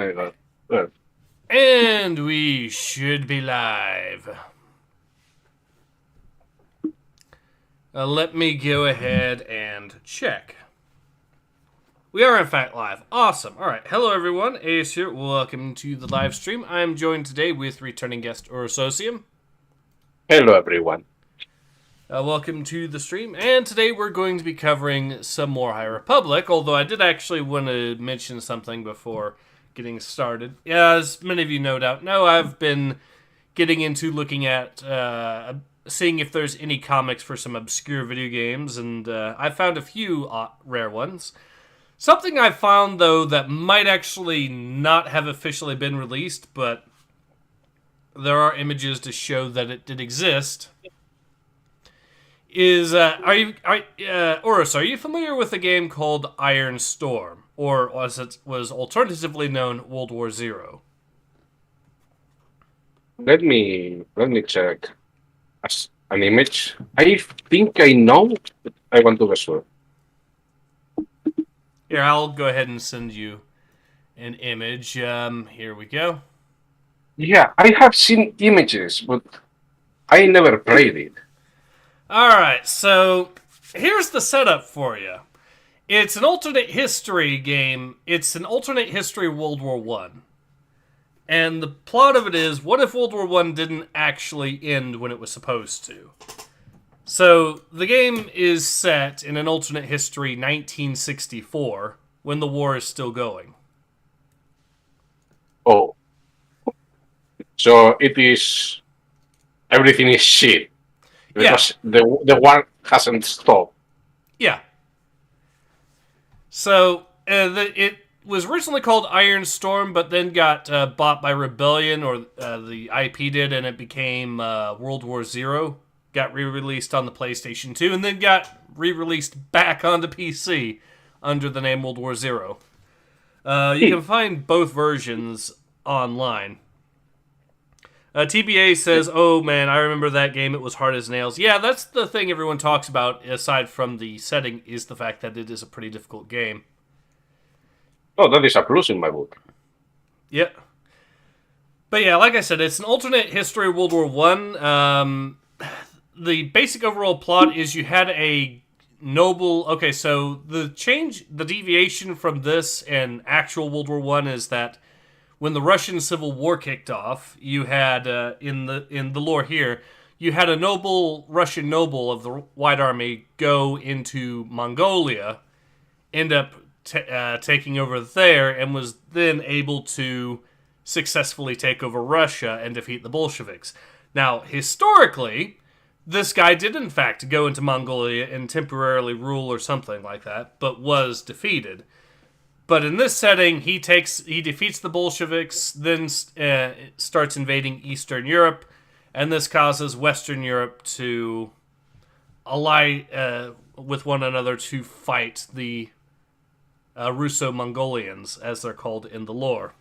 Well, And we should be live. Let me go ahead and check. We are in fact live. Awesome. All right. Hello everyone. Ace here. Welcome to the live stream. I am joined today with returning guest Orososium. hello, everyone. Welcome to the stream. And today we're going to be covering some more High Republic, although I did actually want to mention something before getting started. As many of you no doubt know, I've been getting into looking at seeing if there's any comics for some obscure video games, and I found a few rare ones. Something I found, though, that might actually not have officially been released, but there are images to show that it did exist, is, Oris, are you familiar with a game called Iron Storm? Or, as it was alternatively known, World War Zero? Let me check as an image. I think I know, but I want to be sure. Here, I'll go ahead and send you an image. Here we go. Yeah, I have seen images, but I never played it. Alright, so here's the setup for you. It's an alternate history game. It's an alternate history World War One. And the plot of it is, what if World War One didn't actually end when it was supposed to? So, the game is set in an alternate history 1964, when the war is still going. Oh, so it is everything is shit because the war hasn't stopped. Yeah. So, it was originally called Iron Storm, but then got bought by Rebellion, or the IP did, and it became World War Zero. Got re-released on the PlayStation 2, and then got re-released back on the PC under the name World War Zero. You can find both versions online. TBA says, oh man, I remember that game, it was hard as nails. Yeah, that's the thing everyone talks about, aside from the setting, is the fact that it is a pretty difficult game. Oh, that is a plus in my book. Yep. But yeah, like I said, it's an alternate history of World War One. The basic overall plot is you had a noble... Okay, so the deviation from this and actual World War One is that when the Russian Civil War kicked off, you had, in the lore here, you had a Russian noble of the White Army go into Mongolia, end up taking over there, and was then able to successfully take over Russia and defeat the Bolsheviks. Now, historically, this guy did in fact go into Mongolia and temporarily rule or something like that, but was defeated. But in this setting, he defeats the Bolsheviks, then starts invading Eastern Europe, and this causes Western Europe to ally with one another to fight the Russo-Mongolians, as they're called in the lore.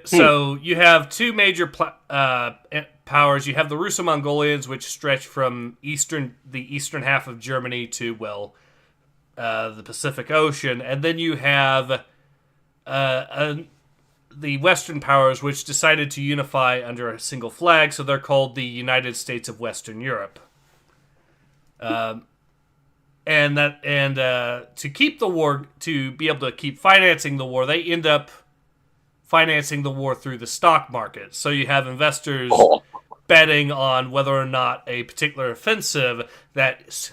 So you have two major powers. You have the Russo-Mongolians, which stretch from the eastern half of Germany to, well, the Pacific Ocean. And then you have the Western powers, which decided to unify under a single flag, so they're called the United States of Western Europe. And to keep the war, to be able to keep financing the war, they end up financing the war through the stock market. So you have investors betting on whether or not a particular offensive that,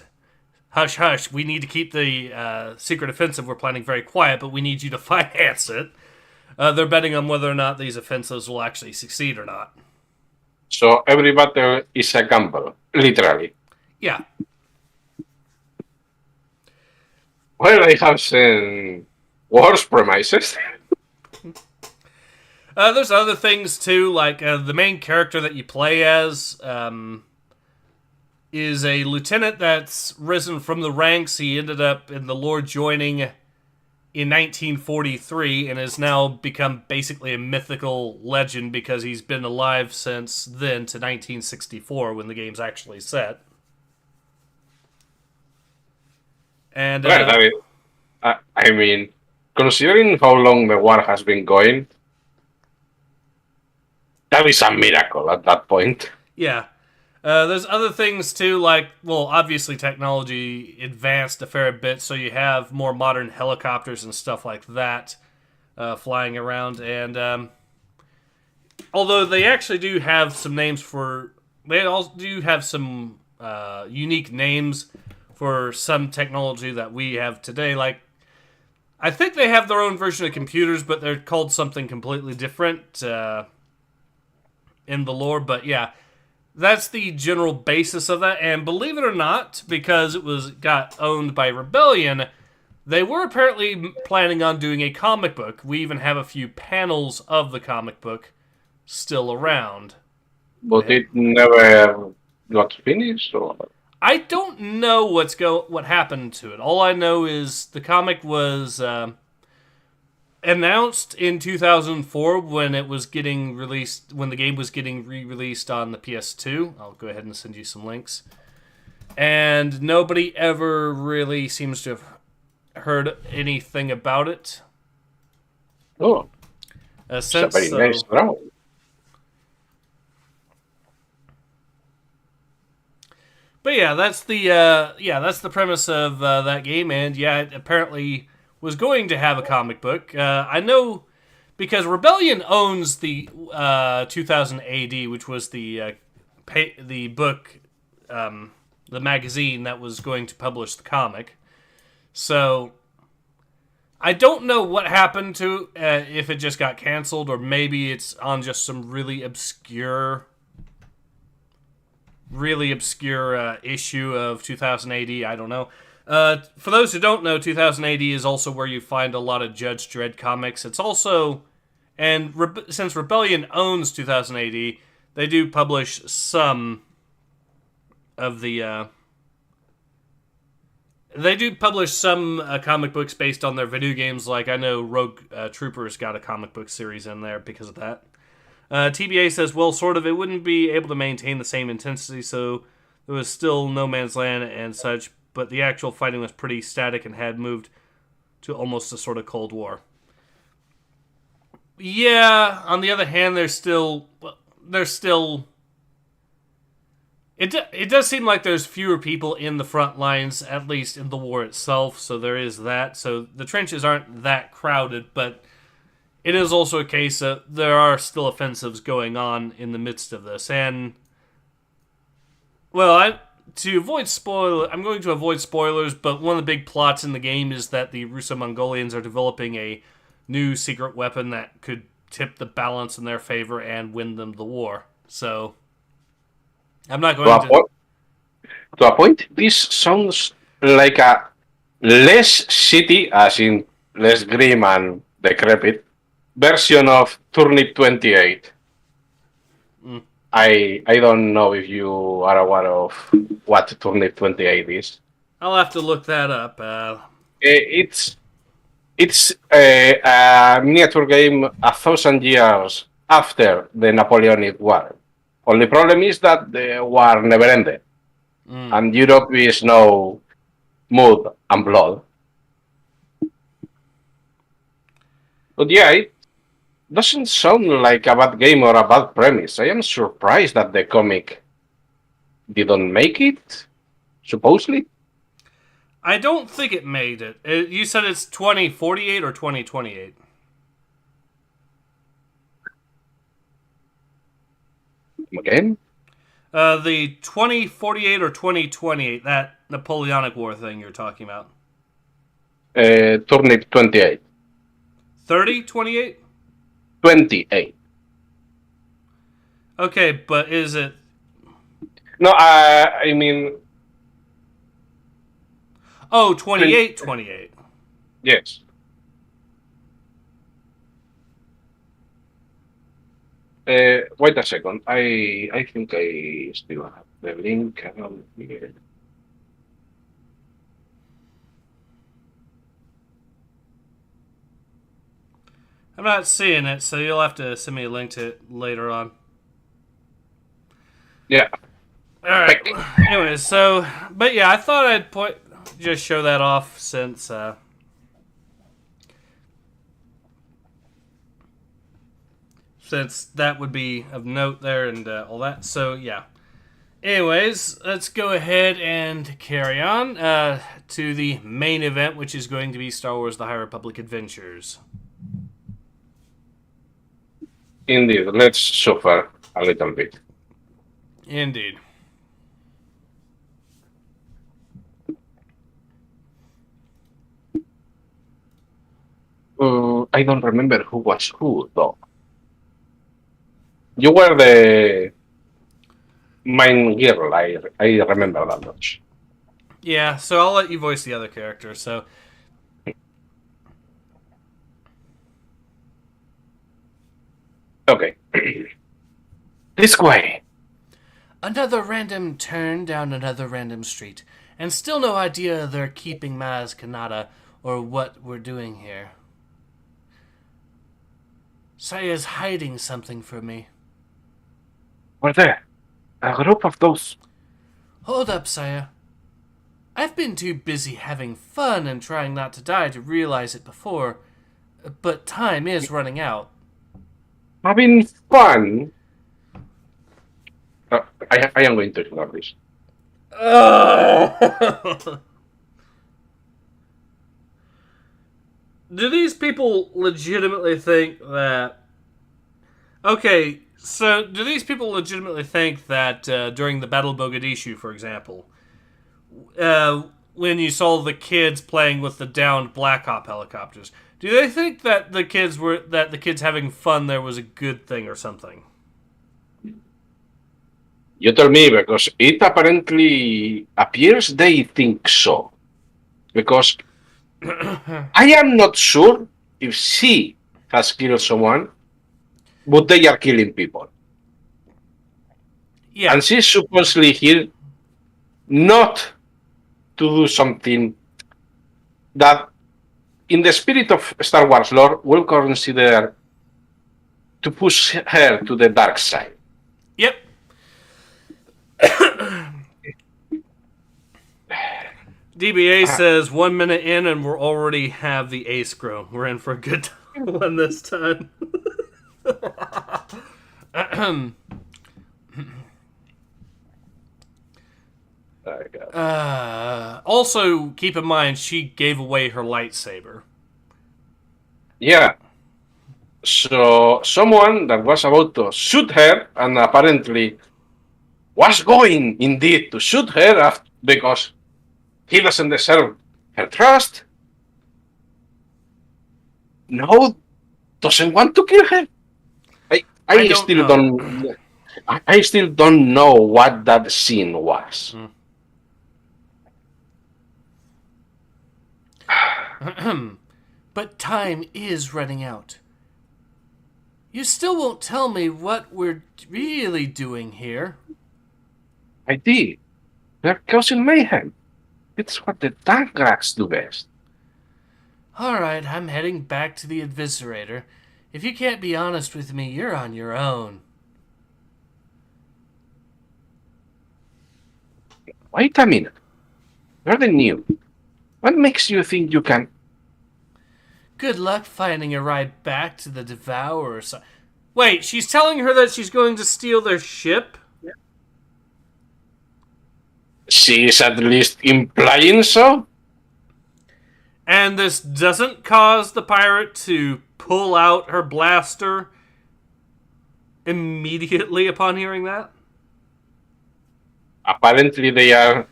hush, hush, we need to keep the secret offensive we're planning very quiet, but we need you to finance it. They're betting on whether or not these offensives will actually succeed or not. So every battle is a gamble, literally. Yeah. Well, I have seen worse premises. There's other things too, like the main character that you play as is a lieutenant that's risen from the ranks. He ended up in the lore joining in 1943 and has now become basically a mythical legend because he's been alive since then to 1964 when the game's actually set. And Well, I mean, considering how long the war has been going, that is a miracle at that point. Yeah. There's other things too, like, well, obviously technology advanced a fair bit, so you have more modern helicopters and stuff like that flying around. And although they actually do have some names for, they also do have some unique names for some technology that we have today. Like, I think they have their own version of computers, but they're called something completely different in the lore. But yeah, that's the general basis of that. And believe it or not, because it got owned by Rebellion, they were apparently planning on doing a comic book. We even have a few panels of the comic book still around. But it never got finished, or I don't know what happened to it. All I know is the comic was announced in 2004 when it was getting released, when the game was getting re-released on the PS2. I'll go ahead and send you some links. And nobody ever really seems to have heard anything about it. oh, Since, it's a very nice drawing. But yeah, that's the premise of that game, and yeah, it apparently was going to have a comic book. I know because Rebellion owns the 2000 AD, which was the book, the magazine that was going to publish the comic. So I don't know what happened to if it just got canceled, or maybe it's on just some really obscure issue of 2000 AD. I don't know. For those who don't know, 2000 AD is also where you find a lot of Judge Dredd comics. It's also, and since Rebellion owns 2000 AD, they do publish some of the. They do publish some comic books based on their video games. Like, I know Rogue Troopers got a comic book series in there because of that. TBA says, well, sort of, it wouldn't be able to maintain the same intensity, so there was still no man's land and such, but the actual fighting was pretty static and had moved to almost a sort of Cold War. Yeah, on the other hand, it does seem like there's fewer people in the front lines, at least in the war itself, so there is that. So the trenches aren't that crowded, but it is also a case that there are still offensives going on in the midst of this. And, well, I'm going to avoid spoilers, but one of the big plots in the game is that the Russo-Mongolians are developing a new secret weapon that could tip the balance in their favor and win them the war. So, I'm not going to a point, this sounds like a less shitty, as in less grim and decrepit, version of Turnip 28. I don't know if you are aware of what Turnip 28 is. I'll have to look that up. It's a miniature game 1,000 years after the Napoleonic War. Only problem is that the war never ended, and Europe is now mud and blood. But yeah, it doesn't sound like a bad game or a bad premise. I am surprised that the comic didn't make it, supposedly. I don't think it made it. You said it's 2048 or 2028? Again? The 2048 or 2028, that Napoleonic War thing you're talking about. Turnip 28. 30? 28? 28. Okay, but is it... No, I mean... Oh, 28, 28. Yes. Wait a second. I think I still have the link around here. I'm not seeing it, so you'll have to send me a link to it later on. Yeah. Alright. Anyways, so... But yeah, I thought I'd just show that off since... since that would be of note there and all that. So, yeah. Anyways, let's go ahead and carry on to the main event, which is going to be Star Wars The High Republic Adventures. Indeed, let's suffer a little bit. Indeed. I don't remember who was who, though. You were the main girl, I remember that much. Yeah, so I'll let you voice the other character, so... Okay. This way. Another random turn down another random street, and still no idea they're keeping Maz Kanata or what we're doing here. Saya's hiding something from me. We're there. A group of those. Hold up, Saya. I've been too busy having fun and trying not to die to realize it before, but time is running out. Having fun? I am going to ignore this. Do these people legitimately think that... Okay, so do these people legitimately think that during the Battle of Mogadishu, for example, when you saw the kids playing with the downed Black Hawk helicopters, do they think that the kids having fun there was a good thing or something? You tell me, because it apparently appears they think so. Because I am not sure if she has killed someone, but they are killing people. Yeah. And she's supposedly here not to do something that, in the spirit of Star Wars lore, will consider to push her to the dark side. Yep. DBA says 1 minute in and we're already have the ace grown. We're in for a good one this time. Also, keep in mind she gave away her lightsaber. Yeah. So someone that was about to shoot her and apparently was going indeed to shoot her because he doesn't deserve her trust, now doesn't want to kill her. I still don't know what that scene was. But time is running out. You still won't tell me what we're really doing here. I did. They're causing mayhem. It's what the tank rats do best. Alright, I'm heading back to the Eviscerator. If you can't be honest with me, you're on your own. Wait a minute. You're the new. What makes you think you can... Good luck finding a ride back to the Devourer. Wait, she's telling her that she's going to steal their ship? She's at least implying so? And this doesn't cause the pirate to pull out her blaster immediately upon hearing that? Apparently they are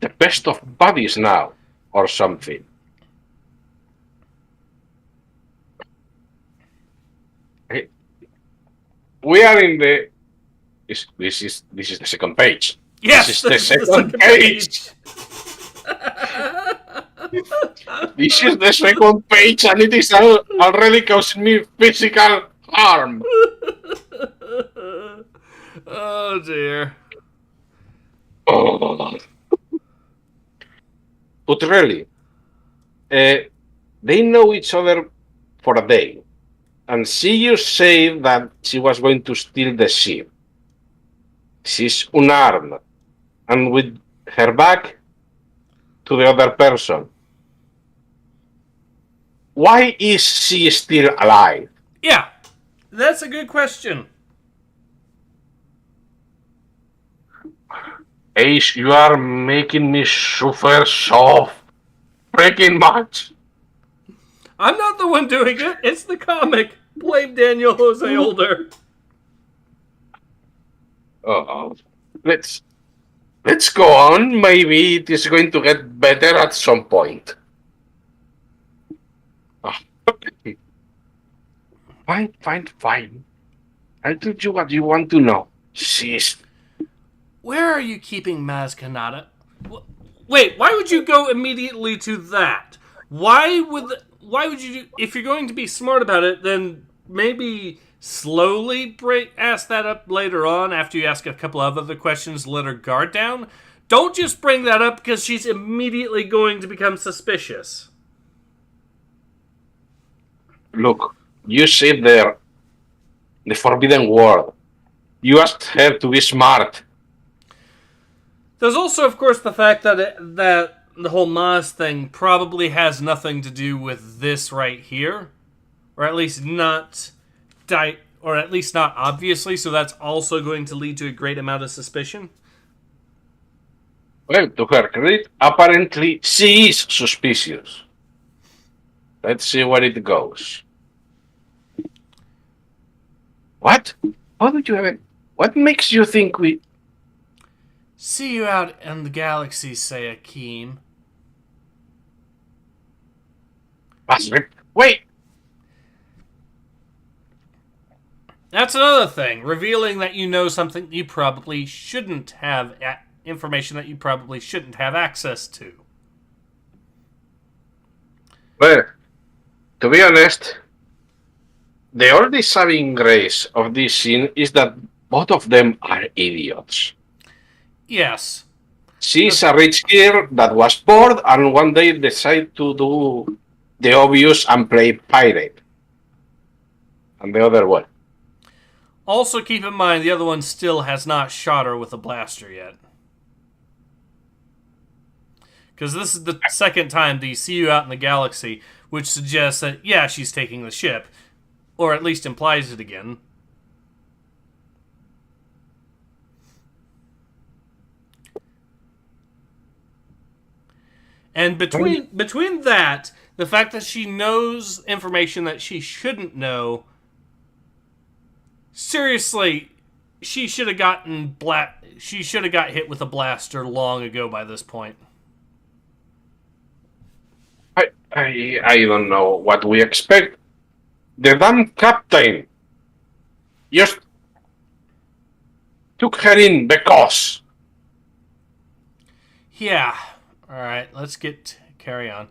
the best of buddies now, or something. We are in the... This is the second page. Yes, this is the second page. This is the second page, and it is already causing me physical harm. Oh dear. Oh. But really, they know each other for a day, and she just said that she was going to steal the ship. She's unarmed, and with her back to the other person. Why is she still alive? Yeah. That's a good question. Ace, you are making me suffer so freaking much. I'm not the one doing it. It's the comic. Blame Daniel Jose Older. Oh, let's go on. Maybe it is going to get better at some point. Fine. I'll tell you what you want to know. Sis. Where are you keeping Maz Kanata? Wait, why would you go immediately to that? Why would you, if you're going to be smart about it, then maybe slowly ask that up later on after you ask a couple of other questions, let her guard down? Don't just bring that up because she's immediately going to become suspicious. Look, you said there the forbidden word. You asked her to be smart. There's also, of course, the fact that that the whole Maz thing probably has nothing to do with this right here, or at least not obviously. So that's also going to lead to a great amount of suspicion. Well, to her credit, apparently she is suspicious. Let's see where it goes. What? How did you have it? What makes you think we... See you out in the galaxy, say Akeem. Wait! That's another thing. Revealing that you know something you probably shouldn't have... information that you probably shouldn't have access to. Well, to be honest, the only saving grace of this scene is that both of them are idiots. Yes. She's a rich girl that was bored and one day decided to do the obvious and play pirate. And the other one. Also keep in mind the other one still has not shot her with a blaster yet. Because this is the second time they see you out in the galaxy, which suggests that, yeah, she's taking the ship. Or at least implies it again. And between that, the fact that she knows information that she shouldn't know, seriously, she should have got hit with a blaster long ago by this point. I don't know what we expect. The damn captain just took her in because... Yeah. Alright, let's carry on.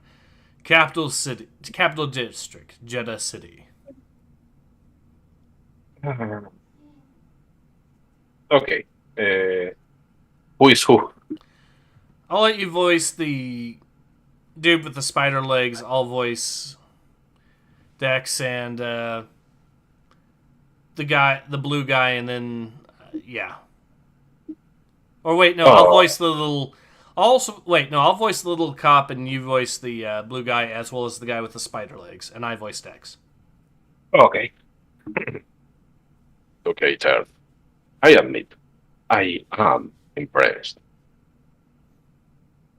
Capital District, Jeddah City. Okay. Who is who? I'll let you voice the dude with the spider legs. I'll voice Dex and the blue guy, and then yeah. Or wait, no, I'll voice the little. I'll voice the little cop, and you voice the blue guy as well as the guy with the spider legs, and I voice Dex. Okay. Okay, Ted. I admit, I am impressed.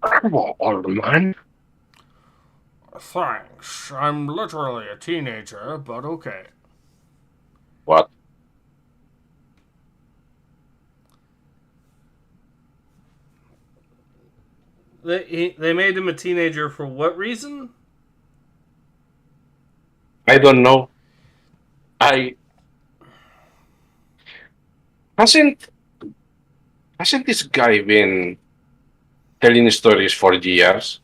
Bravo, old man. Thanks. I'm literally a teenager, but okay. What? They made him a teenager for what reason? I don't know. Hasn't this guy been telling stories for years?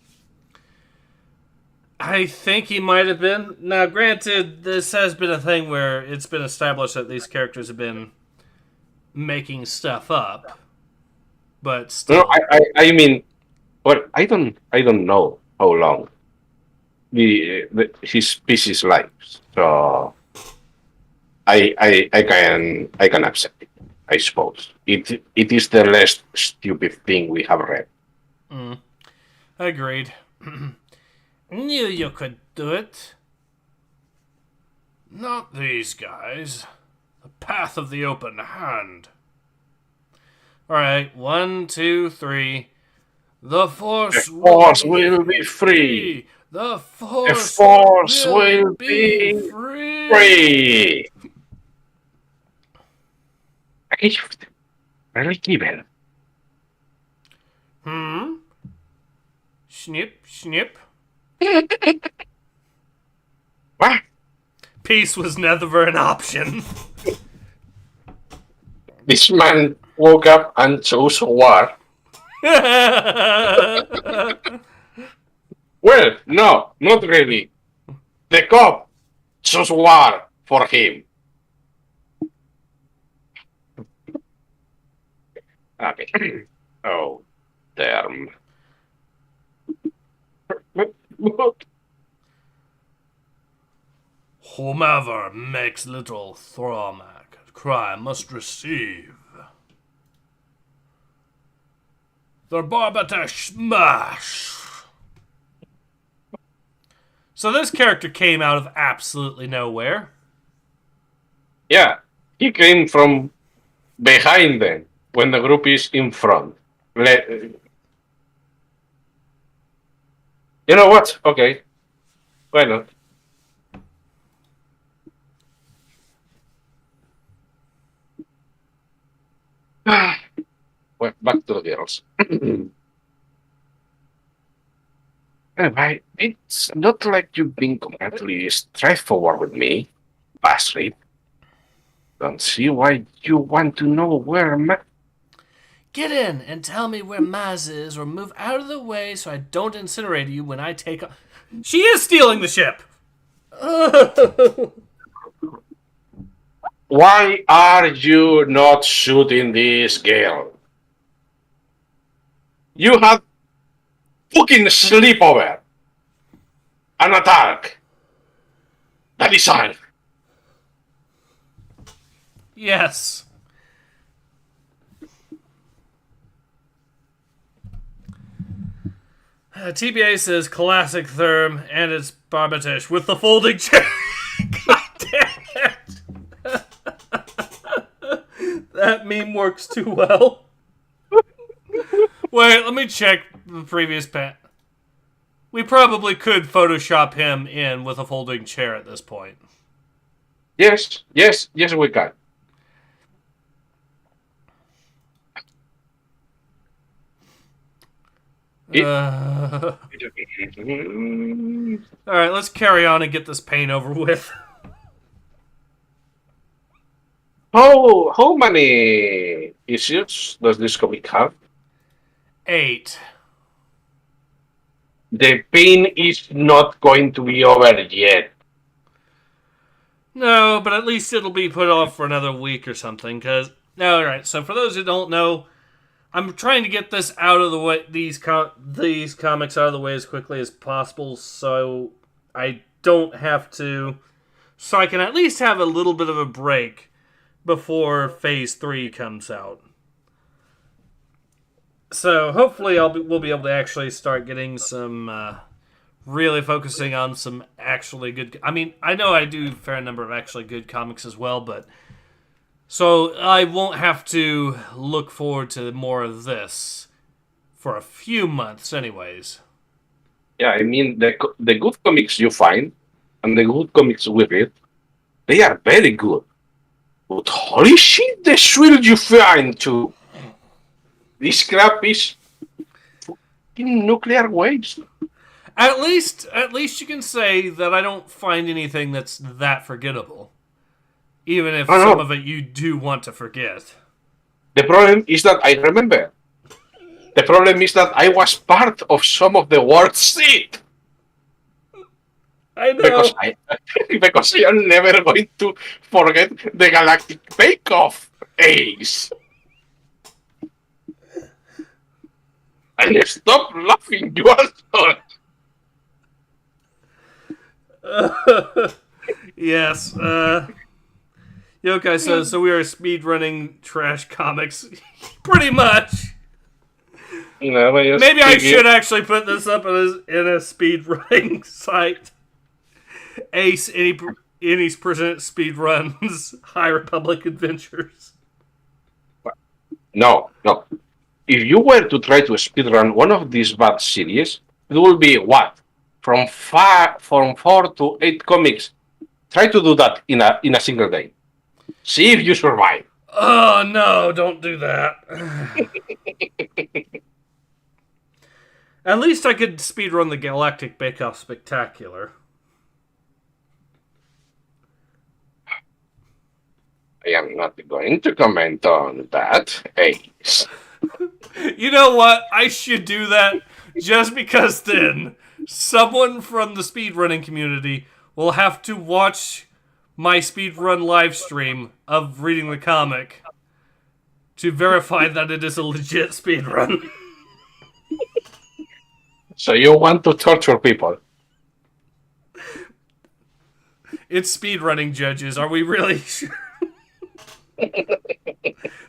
I think he might have been. Now, granted, this has been a thing where it's been established that these characters have been making stuff up, but still. No, I mean, well, I don't know how long his species lives, so I can accept it. I suppose it is the less stupid thing we have read. Agreed. Knew you could do it. Not these guys. The path of the open hand. Alright, 1, 2, 3. The force will be free. The The force force will will be free. free. Aquello era el Kibel. Snip, snip. What? Peace was never an option. This man woke up and chose war. Well, no, not really. The cop chose war for him. Okay. Oh, damn. Whomever makes little Thromac cry must receive. The Barbatesh smash. So this character came out of absolutely nowhere. Yeah, he came from behind them when the group is in front. You know what? Okay. Why not? Well, back to the girls. Anyway, it's not like you've been completely straightforward with me, Basri. Don't see why you want to know where Get in and tell me where Maz is, or move out of the way so I don't incinerate you when I take off. She is stealing the ship! Why are you not shooting this girl? You had fucking sleepover. An attack. That is all. Yes. TBA says classic Therm, and it's Barbatish with the folding chair. God damn it. That meme works too well. Wait, let me check the previous pat. We probably could Photoshop him in with a folding chair at this point. Yes, we can. Alright, let's carry on and get this pain over with. How many issues does this comic have? 8. The pain is not going to be over yet. No, but at least it'll be put off for another week or something, because... Alright, so for those who don't know, I'm trying to get this out of the way, these comics out of the way as quickly as possible, so I don't have to... So I can at least have a little bit of a break before Phase 3 comes out. So hopefully we'll be able to actually start getting some... really focusing on some actually good... I mean, I know I do a fair number of actually good comics as well, but... So I won't have to look forward to more of this for a few months anyways. Yeah, I mean, the good comics you find, and the good comics we read, they are very good. But holy shit, the thrill you find too! This crap is fucking nuclear waves. At least you can say that I don't find anything that's that forgettable. Even if some of it you do want to forget. The problem is that I remember. The problem is that I was part of some of the worst shit. I know. Because I am never going to forget the Galactic Bake Off, Ace. And stop laughing, you asshole. Yes, Yokai says, so we are speedrunning trash comics. Pretty much. No, maybe I should actually put this up in a speedrunning site. Ace, Annie's present speedruns High Republic Adventures. No. If you were to try to speedrun one of these bad series, it will be what? From 4 to 8 comics. Try to do that in a single day. See if you survive. Oh, no, don't do that. At least I could speedrun the Galactic Bake Off Spectacular. I am not going to comment on that. Ace. You know what? I should do that just because then someone from the speedrunning community will have to watch my speedrun live stream of reading the comic to verify that it is a legit speedrun. So you want to torture people? It's speedrunning, judges. Are we really sure?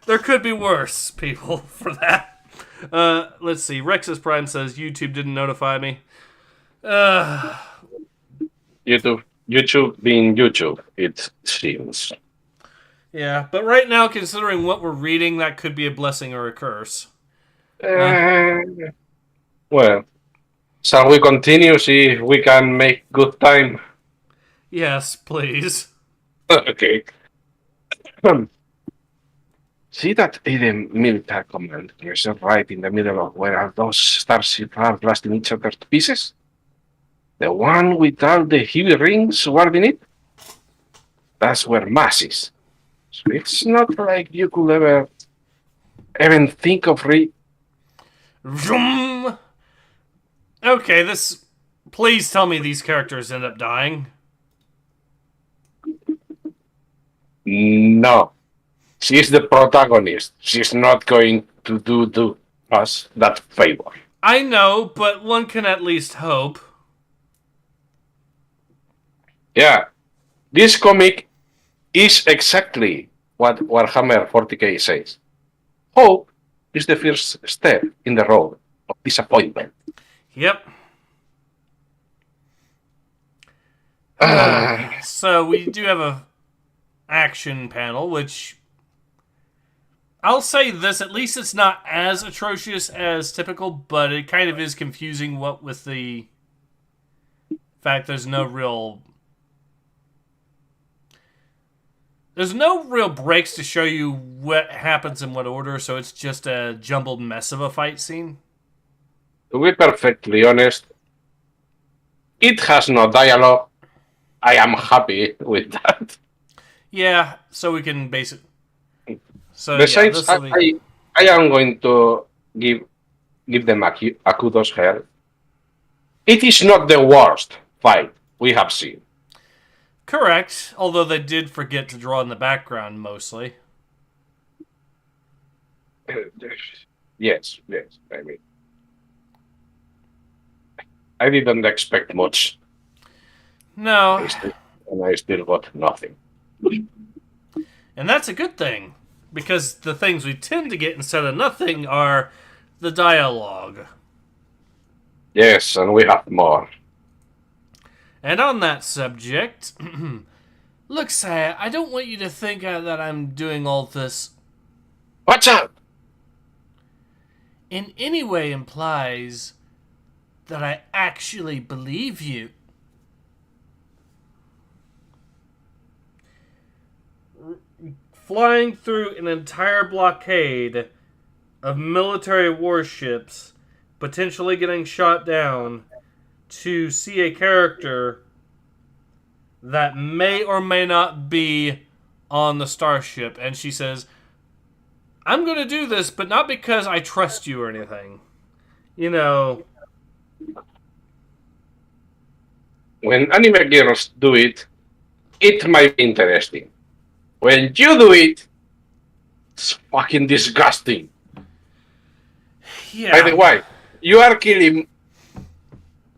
There could be worse people for that. Let's see. Rexus Prime says YouTube didn't notify me. YouTube being YouTube, it seems. Yeah, but right now, considering what we're reading, that could be a blessing or a curse. Well, shall we continue? See if we can make good time. Yes, please. Okay. See that hidden military command yourself right in the middle of where those starships are blasting each other to pieces? The one with all the heavy rings warding it? That's where Mass is. So it's not like you could ever even think of Vroom. Okay, this... Please tell me these characters end up dying. No. She's the protagonist. She's not going to do us that favor. I know, but one can at least hope. Yeah. This comic is exactly what Warhammer 40k says. Hope is the first step in the road of disappointment. Yep. So we do have a action panel, which I'll say this, at least it's not as atrocious as typical, but it kind of is confusing what with the fact there's no real breaks to show you what happens in what order, so it's just a jumbled mess of a fight scene. To be perfectly honest, it has no dialogue. I am happy with that. Yeah, so we can base it. So besides, yeah, I am going to give them a kudos here. It is not the worst fight we have seen. Correct, although they did forget to draw in the background mostly. Yes. I mean, I didn't expect much. No. I still got nothing. And that's a good thing, because the things we tend to get instead of nothing are the dialogue. Yes, and we have more. And on that subject, look, Saya, I don't want you to think that I'm doing all this Watch out! in any way implies that I actually believe you. Flying through an entire blockade of military warships, potentially getting shot down, to see a character that may or may not be on the starship. And she says, I'm going to do this, but not because I trust you or anything. You know. When anime girls do it, it might be interesting. When you do it, it's fucking disgusting. Yeah. By the way, you are killing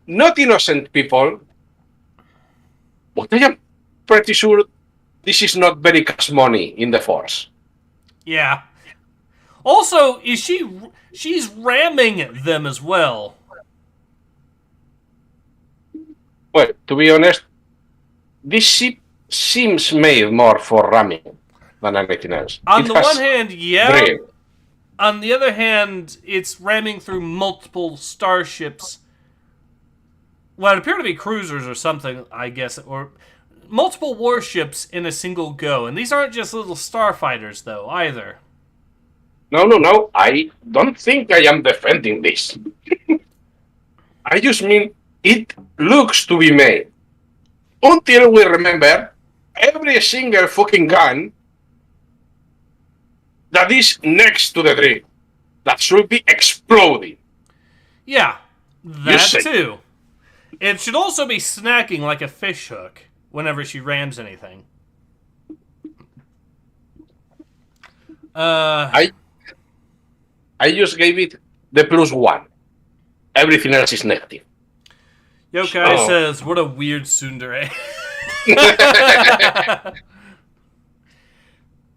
not innocent people, but I am pretty sure this is not very cash money in the Force. Yeah. Also, she's ramming them as well. Well, to be honest, this ship seems made more for ramming than anything else. On the one hand, yeah. Drill. On the other hand, it's ramming through multiple starships. What appear to be cruisers or something, I guess, or multiple warships in a single go. And these aren't just little starfighters, though, either. No. I don't think I am defending this. I just mean it looks to be made. Until we remember every single fucking gun that is next to the drill that should be exploding. Yeah, that too. It should also be snacking like a fish hook whenever she rams anything. I just gave it the +1. Everything else is negative. Yokai says, what a weird tsundere.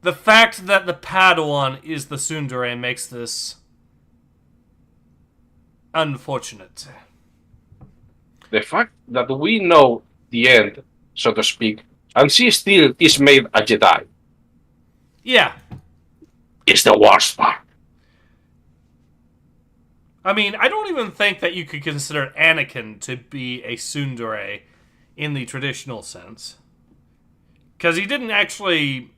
The fact that the Padawan is the tsundere makes this unfortunate. The fact that we know the end, so to speak, and she still is made a Jedi. Yeah. Is the worst part. I mean, I don't even think that you could consider Anakin to be a tsundere in the traditional sense. Because he didn't actually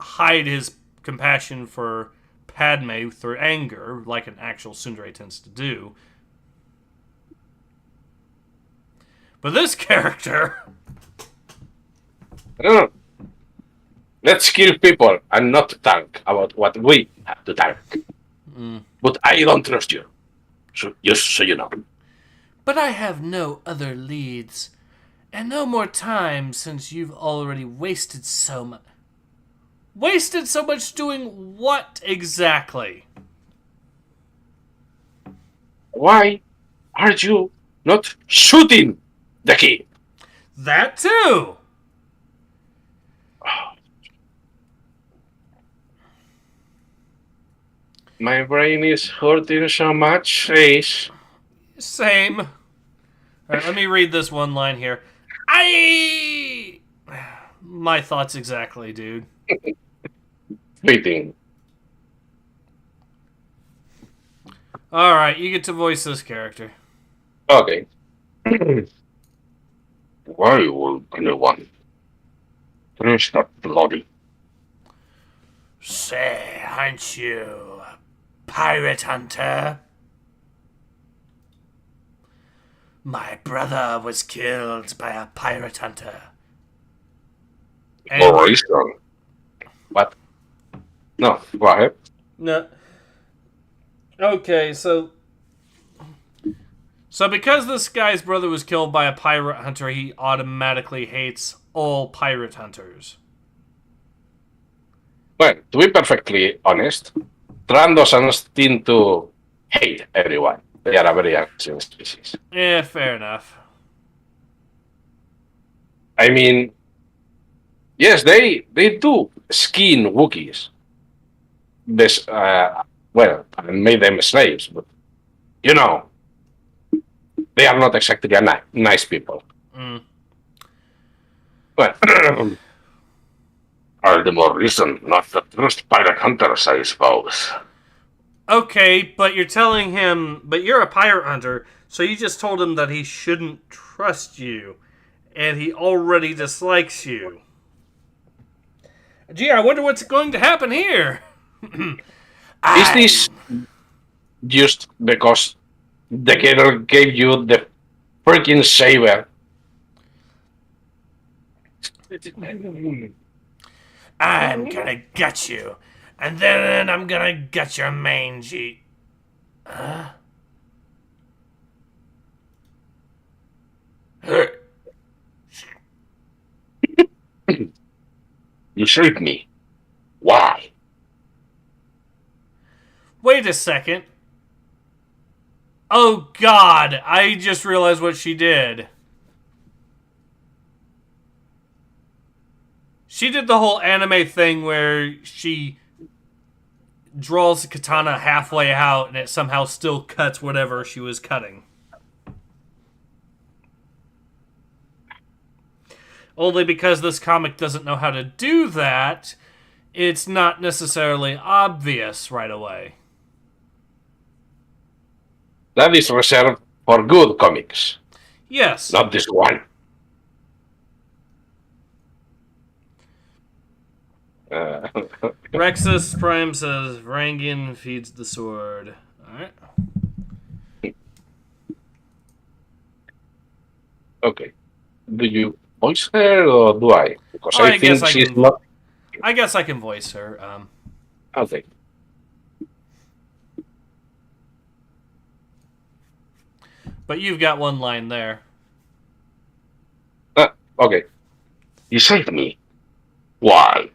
hide his compassion for Padme through anger, like an actual tsundere tends to do. But this character... No. Let's kill people and not talk about what we have to talk. But I don't trust you. So, just so you know. But I have no other leads. And no more time since you've already wasted so much. Wasted so much doing what exactly? Why are you not shooting the kid? That too! My brain is hurting so much, Ace. Same. Alright, let me read this one line here. My thoughts exactly, dude. Fitting. Alright, you get to voice this character. Okay. Why would anyone finish that bloody? Say, aren't you a pirate hunter? My brother was killed by a pirate hunter. Reason. What? No, go ahead. No. Okay, so because this guy's brother was killed by a pirate hunter, he automatically hates all pirate hunters. Well, to be perfectly honest, Tran doesn't seem to hate everyone. They are a very ancient species. Yeah, fair enough. I mean, yes, they do skin Wookiees. This, well, and made them slaves, but, you know, they are not exactly nice people. Well, all the more reason not to trust pirate hunters, I suppose. Okay, but you're telling him, but you're a pirate hunter, so you just told him that he shouldn't trust you, and he already dislikes you. Gee, I wonder what's going to happen here. Is this just because the girl gave you the freaking saber? I'm gonna gut you, and then I'm gonna gut your mangy. Huh? You saved me. Why? Wait a second. Oh God, I just realized what she did. She did the whole anime thing where she draws the katana halfway out and it somehow still cuts whatever she was cutting. Only because this comic doesn't know how to do that, it's not necessarily obvious right away. That is reserved for good comics. Yes. Not this one. Rexus Prime says Rangan feeds the sword. Alright. Okay. Do you voice her or do I? Because I guess think she's not. I guess I can voice her. Okay. But you've got one line there. Okay. You saved me. Why?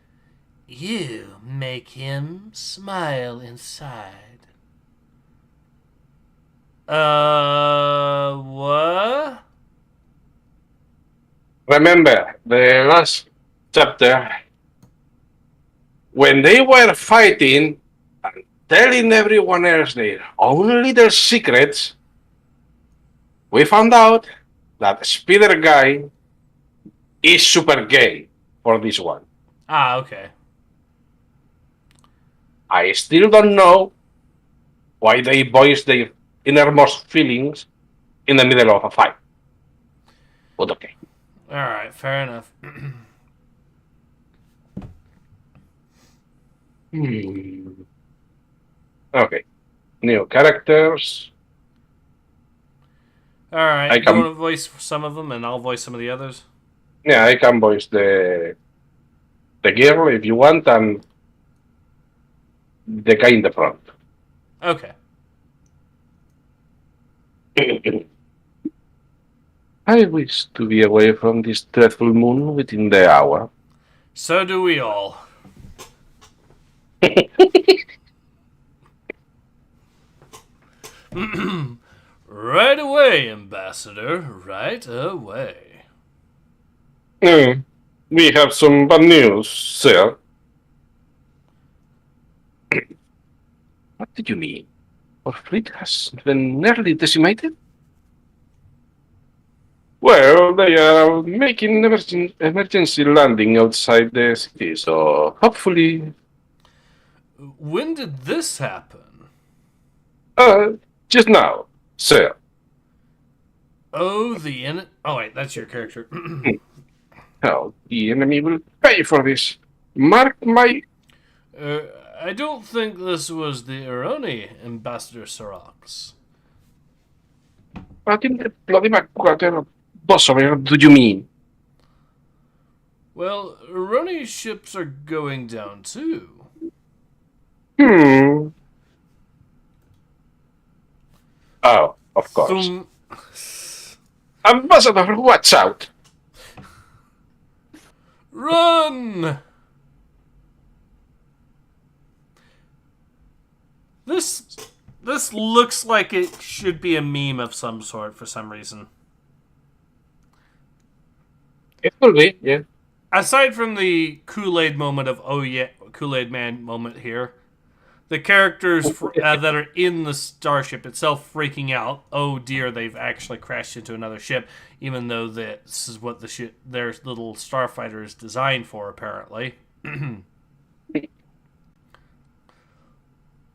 You make him smile inside. What? Remember the last chapter when they were fighting and telling everyone else their own little secrets, we found out that Spider Guy is super gay for this one. Ah, okay. I still don't know why they voice their innermost feelings in the middle of a fight. But okay. Alright, fair enough. Okay. New characters. Alright, you want to voice some of them and I'll voice some of the others? Yeah, I can voice the girl if you want and the guy in the front. Okay. I wish to be away from this dreadful moon within the hour. So do we all. Right away, Ambassador. Right away. We have some bad news, sir. What did you mean? Our fleet has been nearly decimated? Well, they are making emergency landing outside the city, so hopefully... When did this happen? Just now, sir. Oh, oh, wait, that's your character. Oh, the enemy will pay for this. Mark my... I don't think this was the Ironi, Ambassador Sorox. What in the bloody backwater Bossover do you mean? Well, Ironi ships are going down too. Oh, of course. Ambassador, watch out! Run! This looks like it should be a meme of some sort for some reason. It will be, yeah. Aside from the Kool-Aid moment of, oh yeah, Kool-Aid Man moment here, the characters that are in the starship itself freaking out, oh dear, they've actually crashed into another ship, even though this is what their little starfighter is designed for, apparently.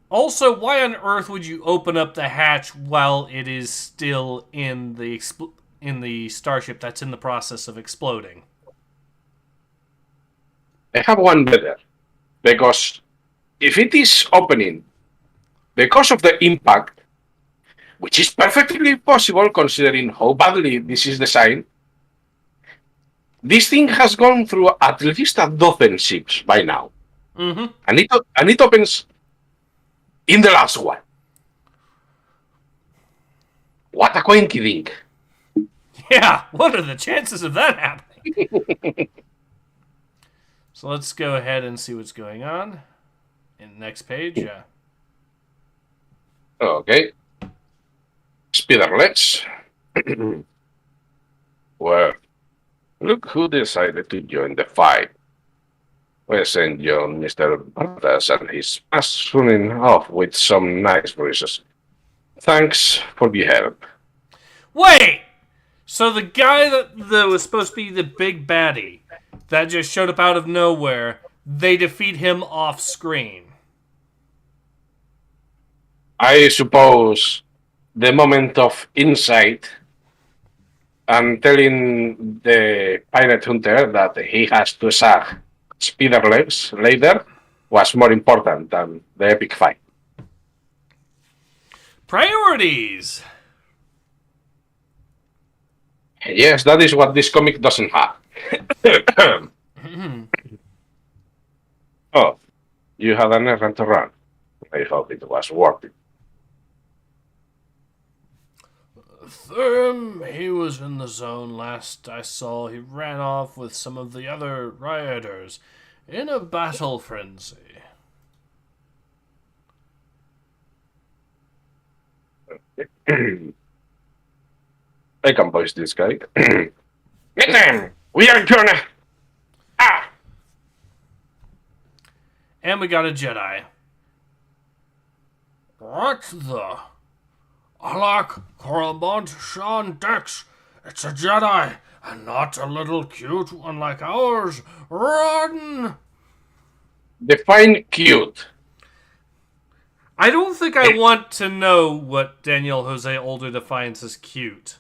Also, why on earth would you open up the hatch while it is still in the starship that's in the process of exploding? I have one better. Because if it is opening because of the impact, which is perfectly possible considering how badly this is designed, this thing has gone through at least a dozen ships by now. Mm-hmm. And it opens in the last one. What a coinky dink. Yeah, what are the chances of that happening? So let's go ahead and see what's going on. In the next page, yeah. Okay. Spiderlets. Well, look who decided to join the fight. We sent John Mr. Bartas and his ass running off with some nice bruises. Thanks for the help. Wait! So the guy that was supposed to be the big baddie that just showed up out of nowhere, they defeat him off screen. I suppose the moment of insight and telling the pirate hunter that he has to sag speeder legs later was more important than the epic fight. Priorities! Yes, that is what this comic doesn't have. Oh, you had an errand to run. I hope it was worth it. He was in the zone last I saw. He ran off with some of the other rioters in a battle frenzy. I can voice this guy. Get them! We are gonna... Ah! And we got a Jedi. What the... Alak Koromont Sean Dex. It's a Jedi, and not a little cute one like ours. Run! Define cute. I don't think I want to know what Daniel Jose Older defines as cute.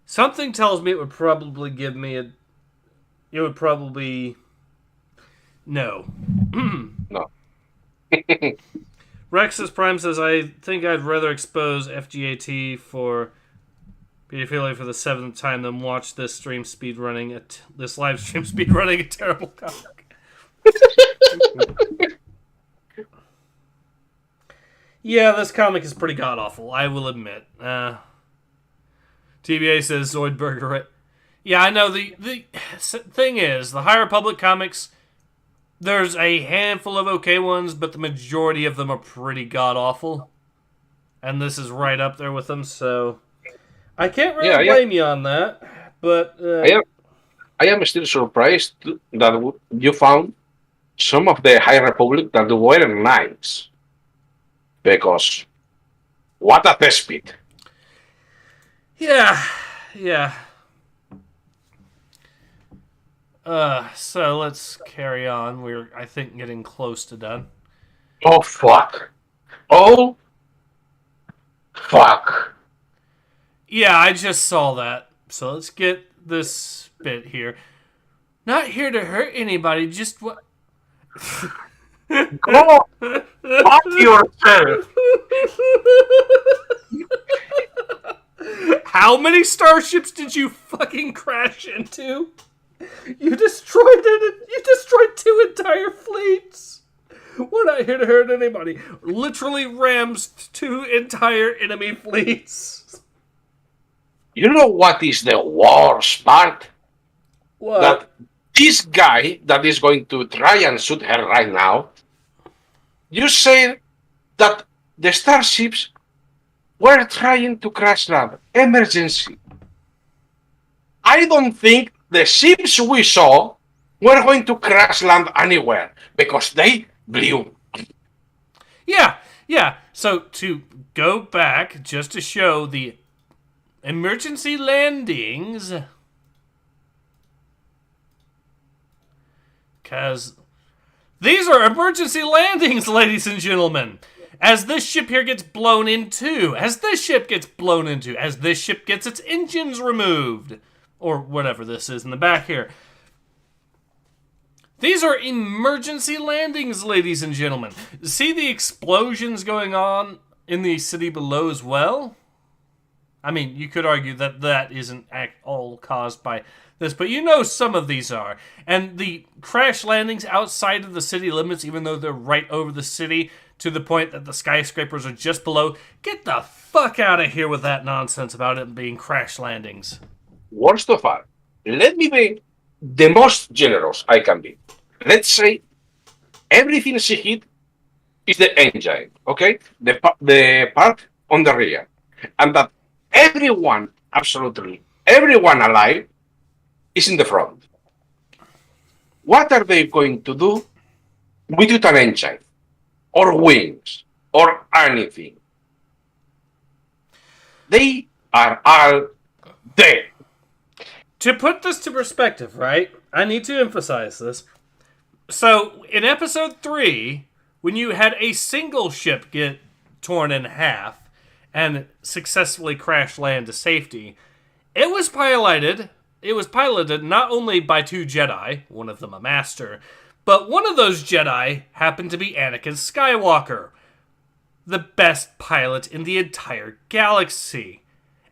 Something tells me it would probably give me a... It would probably... No. No. Rexus Prime says, I think I'd rather expose FGAT for pedophilia for the 7th time than watch this stream speedrunning this live stream speedrunning a terrible comic. Yeah, this comic is pretty god awful, I will admit. TBA says Zoidberg, right? Yeah, I know. The thing is, the High Republic comics, there's a handful of okay ones, but the majority of them are pretty god-awful. And this is right up there with them, so... I can't really blame you on that, but... I am still surprised that you found some of the High Republic that were nice. Because... what a test pit. Yeah. So let's carry on. We're, I think, getting close to done. Oh, fuck. Oh, fuck. Yeah, I just saw that. So let's get this bit here. Not here to hurt anybody, just what... Go fuck yourself. How many starships did you fucking crash into? You destroyed it. You destroyed 2 entire fleets. We're not here to hurt anybody. Literally rams 2 entire enemy fleets. You know what is the worst part? What? That this guy that is going to try and shoot her right now, you say that the starships were trying to crash land. Emergency. I don't think the ships we saw were going to crash land anywhere because they blew. Yeah. So to go back, just to show the emergency landings, because these are emergency landings, ladies and gentlemen. As this ship here gets blown into, as this ship gets its engines removed, or whatever this is in the back here. These are emergency landings, ladies and gentlemen. See the explosions going on in the city below as well? I mean, you could argue that that isn't all caused by this, but you know some of these are. And the crash landings outside of the city limits, even though they're right over the city, to the point that the skyscrapers are just below, get the fuck out of here with that nonsense about it being crash landings. Worst of all, let me be the most generous I can be. Let's say everything she hit is the engine, okay? The part on the rear. And that everyone, absolutely everyone alive, is in the front. What are they going to do with an engine? Or wings? Or anything? They are all dead. To put this to perspective, right? I need to emphasize this. So, in episode 3, when you had a single ship get torn in half and successfully crash land to safety, it was piloted not only by 2 Jedi, one of them a master, but one of those Jedi happened to be Anakin Skywalker, the best pilot in the entire galaxy.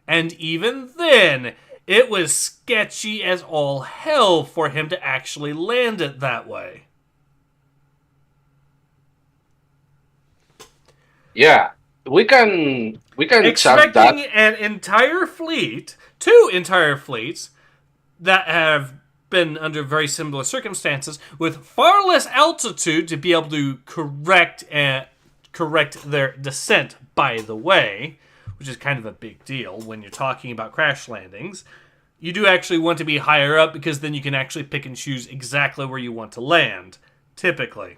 And even then, it was sketchy as all hell for him to actually land it that way. Yeah, we can Expecting that. an entire fleet, 2 entire fleets, that have been under very similar circumstances, with far less altitude to be able to correct their descent, by the way, which is kind of a big deal when you're talking about crash landings. You do actually want to be higher up because then you can actually pick and choose exactly where you want to land, typically.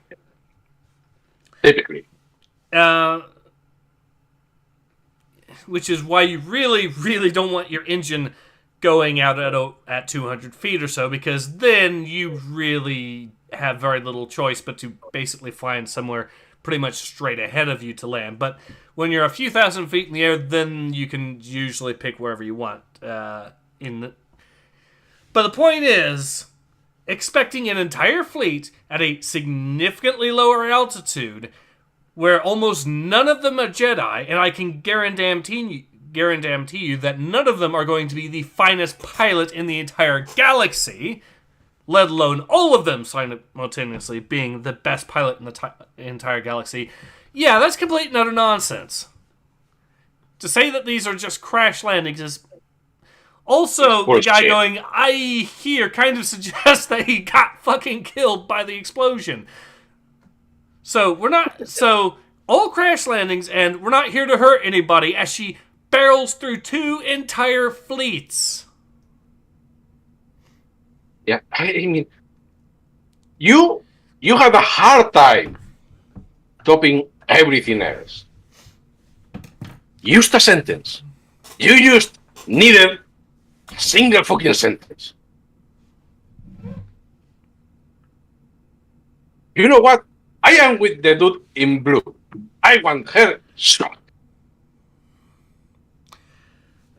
Which is why you really, really don't want your engine going out at 200 feet or so, because then you really have very little choice but to basically find somewhere pretty much straight ahead of you to land. But when you're a few thousand feet in the air, then you can usually pick wherever you want. But the point is, expecting an entire fleet at a significantly lower altitude, where almost none of them are Jedi, and I can guarantee you that none of them are going to be the finest pilot in the entire galaxy, let alone all of them simultaneously being the best pilot in the entire galaxy. Yeah, that's complete and utter nonsense. To say that these are just crash landings is... Also, the guy going, I hear, kind of suggests that he got fucking killed by the explosion. So, all crash landings, and we're not here to hurt anybody, as she barrels through 2 entire fleets. Yeah, I mean, you have a hard time topping everything else. Used a sentence. You just needed a single fucking sentence. You know what? I am with the dude in blue. I want her shot.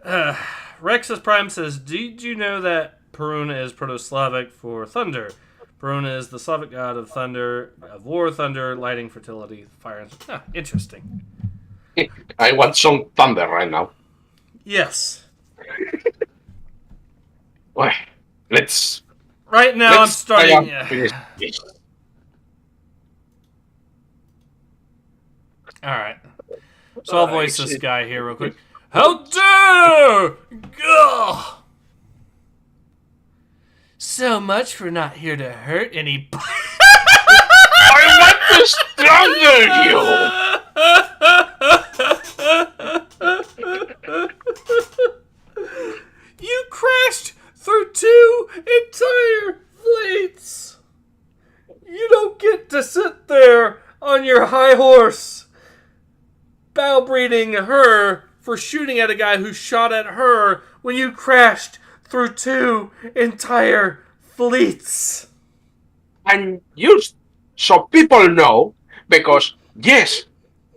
Rexus Prime says, did you know that Perun is Proto-Slavic for thunder? Perun is the Slavic god of thunder, of war, thunder, lighting, fertility, fire. Interesting. I want some thunder right now. Yes. Well, let's... Right now I'm starting... Alright. So I'll voice this guy here real quick. How dare! Gah! So much for not here to hurt anybody. I want to strangle you! You crashed through 2 entire fleets! You don't get to sit there on your high horse, bow-breeding her for shooting at a guy who shot at her when you crashed through 2 entire fleets. And just so people know, because yes,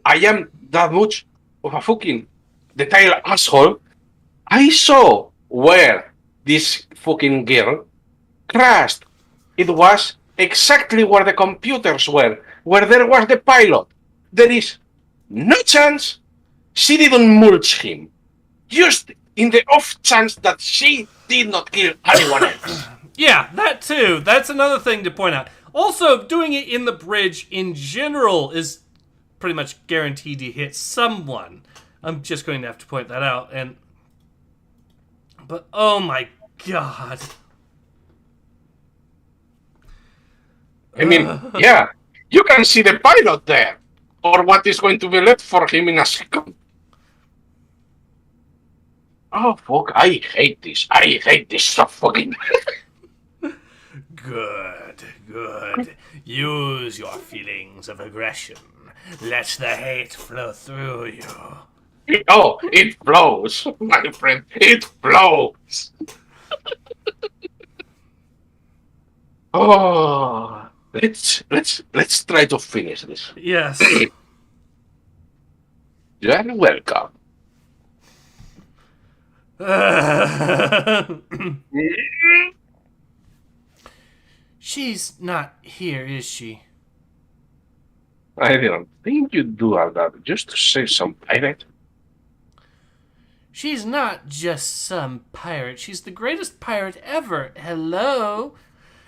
I am that much of a fucking detailed asshole. I saw where this fucking girl crashed. It was exactly where the computers were, where there was the pilot. There is no chance she didn't mulch him. Just in the off chance that she did not kill anyone else. Yeah, that too. That's another thing to point out. Also, doing it in the bridge in general is pretty much guaranteed to hit someone. I'm just going to have to point that out. But oh my god. I mean, yeah, you can see the pilot there, or what is going to be left for him in a second. Oh, fuck, I hate this. I hate this so fucking... Good. Use your feelings of aggression. Let the hate flow through you. Oh, it flows, my friend. It flows. Oh, let's try to finish this. Yes. You're welcome. She's not here, is she? I didn't think you'd do all that just to save some pirate. She's not just some pirate. She's the greatest pirate ever. Hello?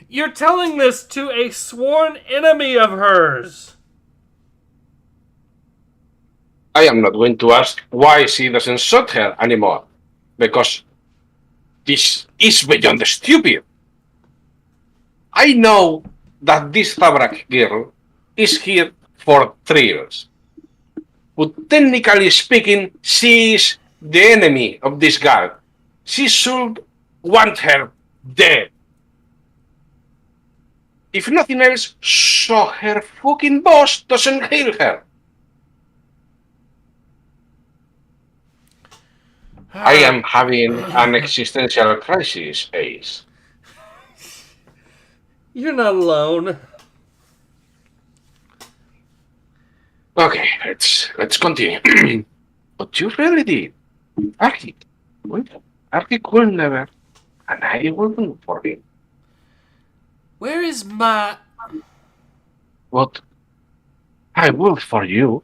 You're telling this to a sworn enemy of hers. I am not going to ask why she doesn't shoot her anymore, because this is beyond stupid. I know that this Tabrak girl is here for thrills, but technically speaking, she is the enemy of this guard. She should want her dead. If nothing else, so her fucking boss doesn't heal her. I am having an existential crisis, Ace. You're not alone. Okay, let's continue. But you really did. Archie. Wait. Archie will never, and I will do for him. Where is my... What? I will for you.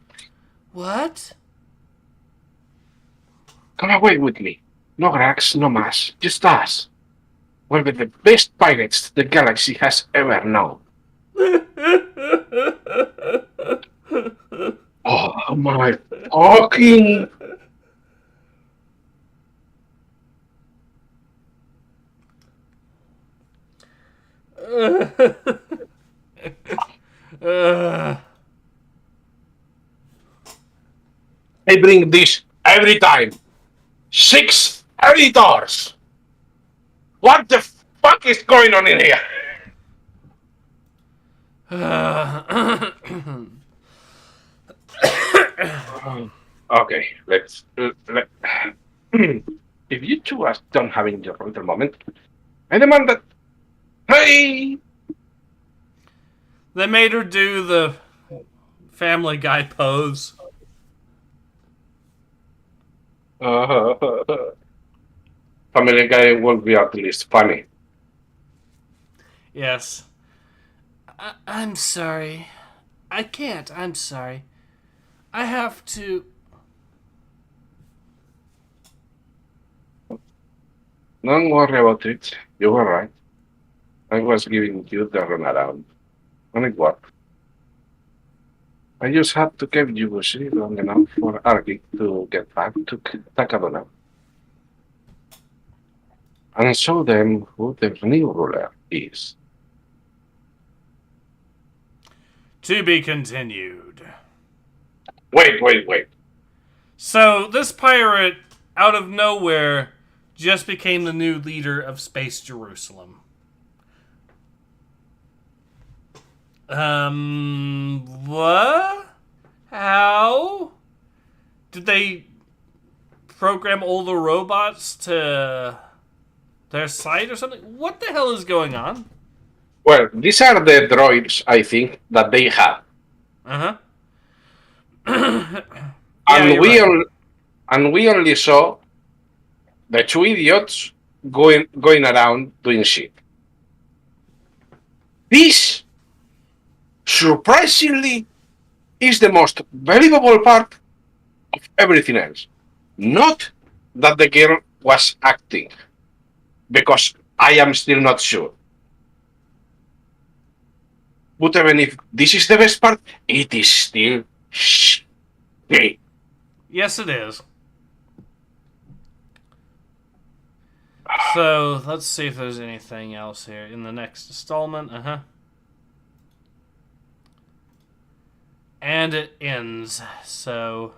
What? Come away with me. No Grax, no Mass, just us. We'll be the best pirates the galaxy has ever known. Oh my fucking... I bring this every time. 6 editors! What the fuck is going on in here? Okay, let's... if you two are done having your little moment, I demand that... Hey! They made her do the Family Guy pose. Family Guy will be at least funny. Yes. I'm sorry. I can't. I'm sorry. I have to... Don't worry about it. You were right. I was giving you the runaround. And it worked. I just had to keep you busy long enough for Argy to get back to Takadona and show them who the new ruler is. To be continued. Wait. So, this pirate, out of nowhere, just became the new leader of Space Jerusalem. What? How? Did they program all the robots to their site or something? What the hell is going on? Well, these are the droids, I think, that they have. Uh-huh. And we only saw the 2 idiots going around doing shit. This, surprisingly, is the most believable part of everything else. Not that the girl was acting, because I am still not sure. But even if this is the best part, it is still shitty. Yes, it is. So, let's see if there's anything else here in the next installment. Uh-huh. And it ends. So,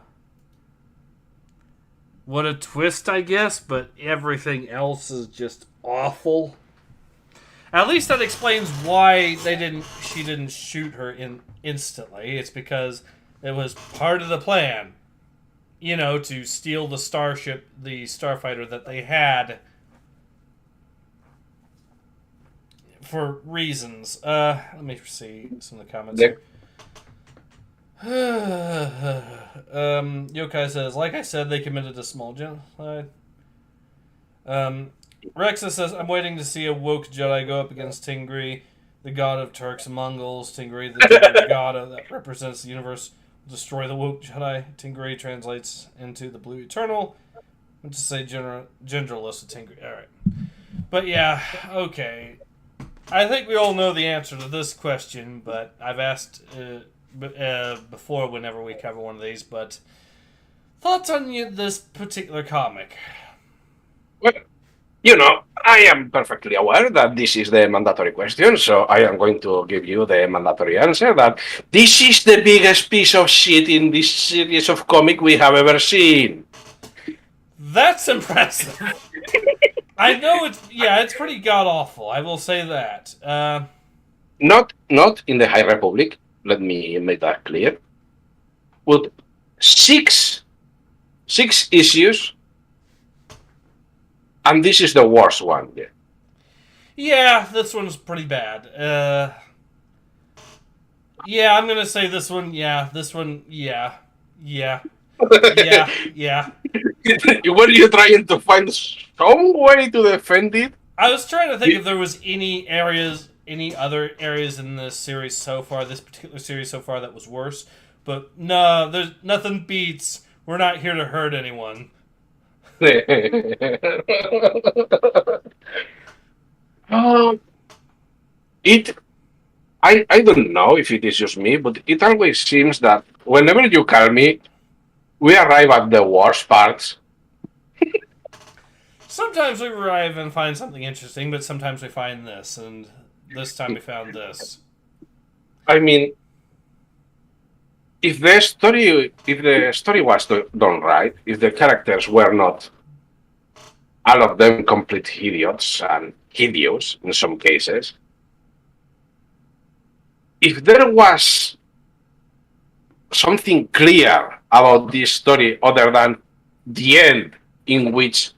what a twist, I guess, but everything else is just awful. At least that explains why she didn't shoot her instantly. It's because it was part of the plan. to steal the starship, the starfighter that they had for reasons. Let me see some of the comments here. Yokai says, like I said, they committed a small genocide. Rexa says, I'm waiting to see a woke Jedi go up against Tingri, the god of Turks and Mongols. Tingri, the Jedi god that represents the universe, will destroy the woke Jedi. Tingri translates into the Blue Eternal. I'm just say genderless of Tingri. Alright. But yeah, okay. I think we all know the answer to this question, but I've asked before whenever we cover one of these, but thoughts on this particular comic? Well, I am perfectly aware that this is the mandatory question, so I am going to give you the mandatory answer that this is the biggest piece of shit in this series of comic we have ever seen. That's impressive. I know it's pretty god-awful, I will say that. Not in the High Republic, let me make that clear. With six issues, and this is the worst one. Yeah, this one's pretty bad. Yeah, I'm gonna say this one. Yeah, this one. Yeah. Were you trying to find some way to defend it? I was trying to think if there was any other areas in this series so far, this particular series so far, that was worse. But no, there's nothing beats. We're not here to hurt anyone. I don't know if it is just me, but it always seems that whenever you call me, we arrive at the worst parts. Sometimes we arrive and find something interesting, but sometimes we find this, and this time we found this. I mean, if the story was done right, if the characters were not all of them complete idiots and hideous in some cases, if there was something clear about this story other than the end in which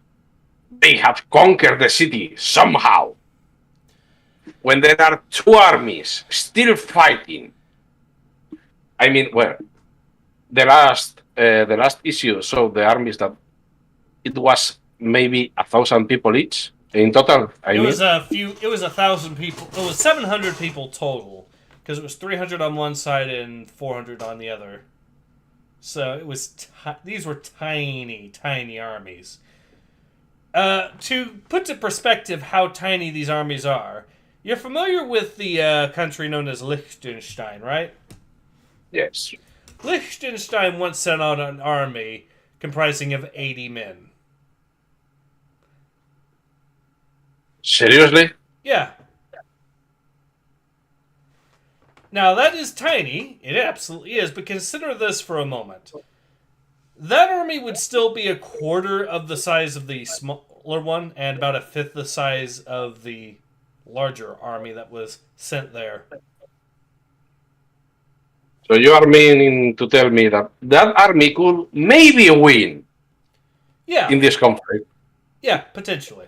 they have conquered the city somehow, when there are two armies still fighting. I mean, well, the last issue showed the armies that it was maybe 1,000 people each in total. It was 1,000 people. It was 700 people total, because it was 300 on one side and 400 on the other. So it was these were tiny, tiny armies. To put to perspective how tiny these armies are, you're familiar with the country known as Liechtenstein, right? Yes. Liechtenstein once sent out an army comprising of 80 men. Seriously? Yeah. Now, that is tiny. It absolutely is. But consider this for a moment. That army would still be a quarter of the size of the smaller one and about a fifth the size of the larger army that was sent there. So you are meaning to tell me that that army could maybe win in this conflict? Yeah, potentially.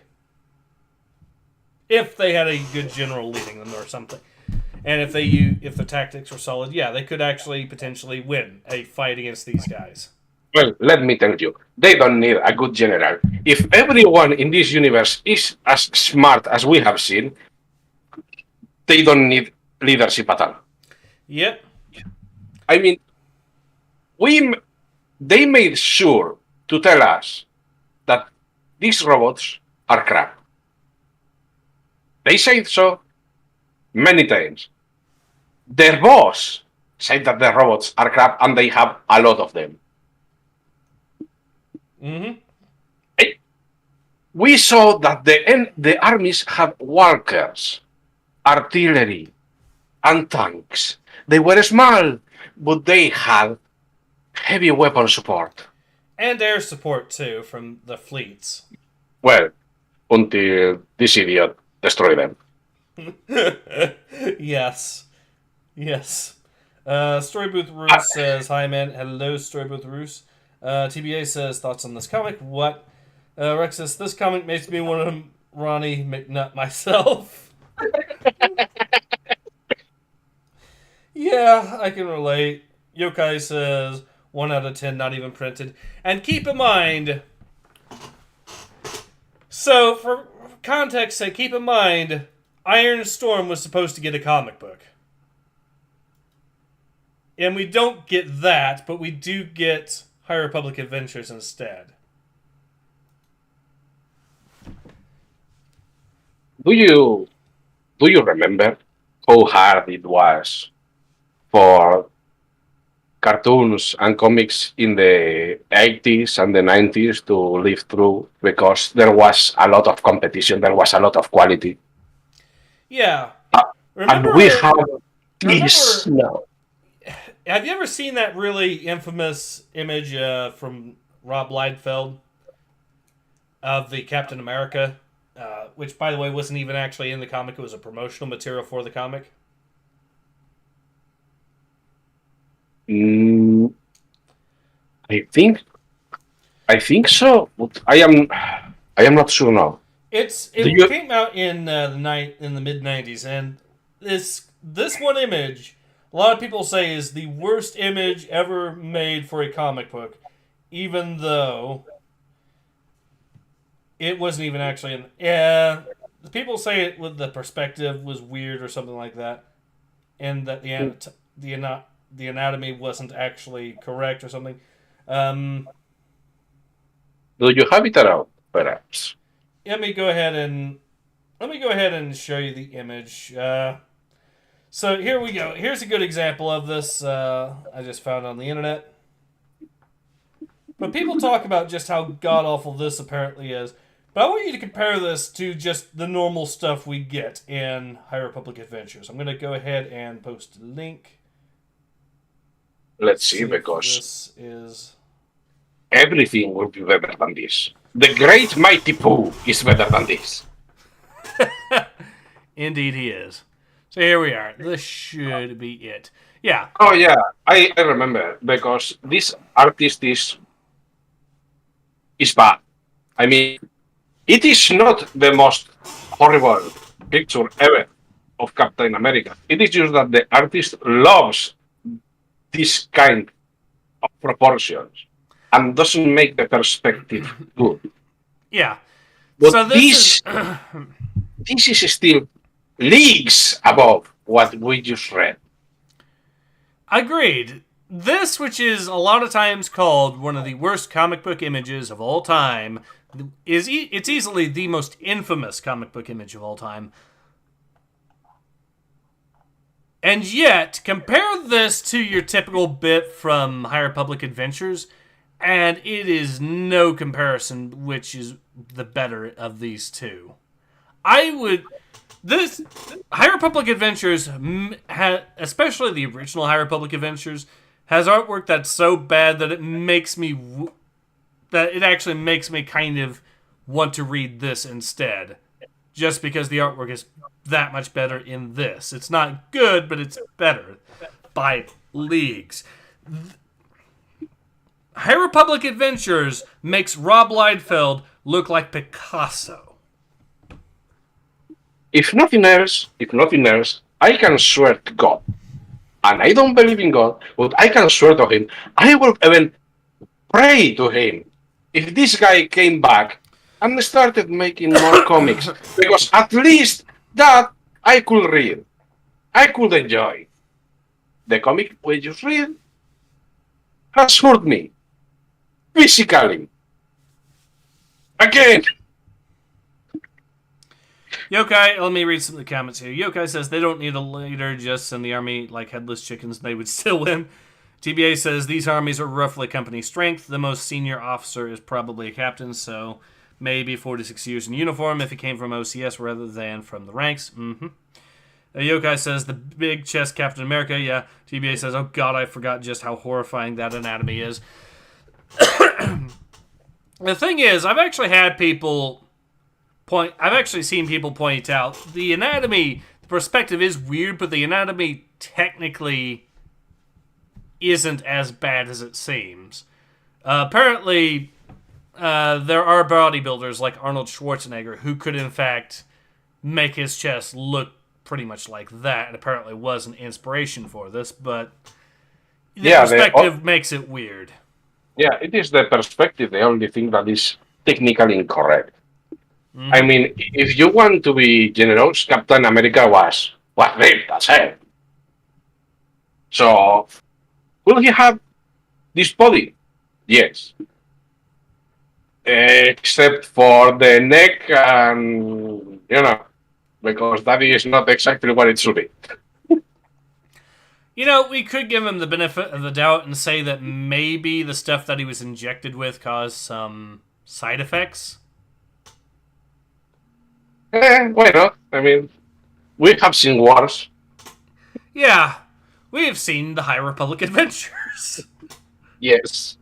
If they had a good general leading them or something. And if the tactics were solid, yeah, they could actually potentially win a fight against these guys. Well, let me tell you, they don't need a good general. If everyone in this universe is as smart as we have seen, they don't need leadership at all. Yep. I mean, they made sure to tell us that these robots are crap. They said so many times. Their boss said that the robots are crap and they have a lot of them. Mm-hmm. We saw that the armies have walkers, artillery, and tanks. They were small, but they had heavy weapon support. And air support, too, from the fleets. Well, until this idiot destroyed them. Yes. Storybooth Roos says, hi, man. Hello, Storybooth Roos. TBA says, thoughts on this comic? What? Rex says, this comic makes me want to Ronnie McNutt myself. Yeah, I can relate. Yokai says, 1 out of 10, not even printed. And keep in mind, so for context sake, keep in mind, Iron Storm was supposed to get a comic book. And we don't get that, but we do get High Republic Adventures instead. Do you remember how hard it was for cartoons and comics in the 80s and the 90s to live through, because there was a lot of competition, there was a lot of quality. Yeah. And we have this now. Have you ever seen that really infamous image from Rob Liefeld of the Captain America, which, by the way, wasn't even actually in the comic. It was a promotional material for the comic. I think so. But I am not sure now. It came out in the mid '90s, and this one image, a lot of people say, is the worst image ever made for a comic book, even though it wasn't even actually people say it with the perspective was weird or something like that, and that the anatomy wasn't actually correct or something. Do you have it around, perhaps? Let me go ahead and show you the image. So here we go. Here's a good example of this I just found on the internet. But people talk about just how god-awful this apparently is. But I want you to compare this to just the normal stuff we get in High Republic Adventures. I'm going to go ahead and post a link. Let's see, because this is... everything will be better than this. The great mighty Pooh is better than this. Indeed he is. So here we are. This should be it. Yeah. Oh yeah, I remember, because this artist is bad. I mean, it is not the most horrible picture ever of Captain America. It is just that the artist loves this kind of proportions and doesn't make the perspective good. Yeah. But so this is still leagues above what we just read. Agreed. This, which is a lot of times called one of the worst comic book images of all time, it's easily the most infamous comic book image of all time. And yet, compare this to your typical bit from High Republic Adventures, and it is no comparison which is the better of these two. This High Republic Adventures, especially the original High Republic Adventures, has artwork that's so bad that it actually makes me kind of want to read this instead, just because the artwork is that much better in this. It's not good, but it's better by leagues. High Republic Adventures makes Rob Liefeld look like Picasso. If nothing else, I can swear to God, and I don't believe in God, but I can swear to him, I will even pray to him if this guy came back and started making more comics, because at least that I could read. I could enjoy. The comic we just read has hurt me. Physically. Again. Yokai, let me read some of the comments here. Yokai says they don't need a leader, just send the army like headless chickens, they would still win. TBA says these armies are roughly company strength. The most senior officer is probably a captain, so maybe 4 to 6 years in uniform if he came from OCS rather than from the ranks. Yokai says the big chest Captain America. Yeah. TBA says, oh god, I forgot just how horrifying that anatomy is. The thing is, I've actually seen people point out the anatomy, the perspective is weird, but the anatomy technically isn't as bad as it seems. Apparently, there are bodybuilders like Arnold Schwarzenegger who could, in fact, make his chest look pretty much like that, and apparently was an inspiration for this, but the perspective makes it weird. Yeah, it is the perspective, the only thing that is technically incorrect. Mm-hmm. I mean, if you want to be generous, Captain America was ripped as hell. So, will he have this body? Yes. Except for the neck and, because that is not exactly what it should be. We could give him the benefit of the doubt and say that maybe the stuff that he was injected with caused some side effects. Why not? I mean, we have seen wars. Yeah, we have seen the High Republic adventures. Yes.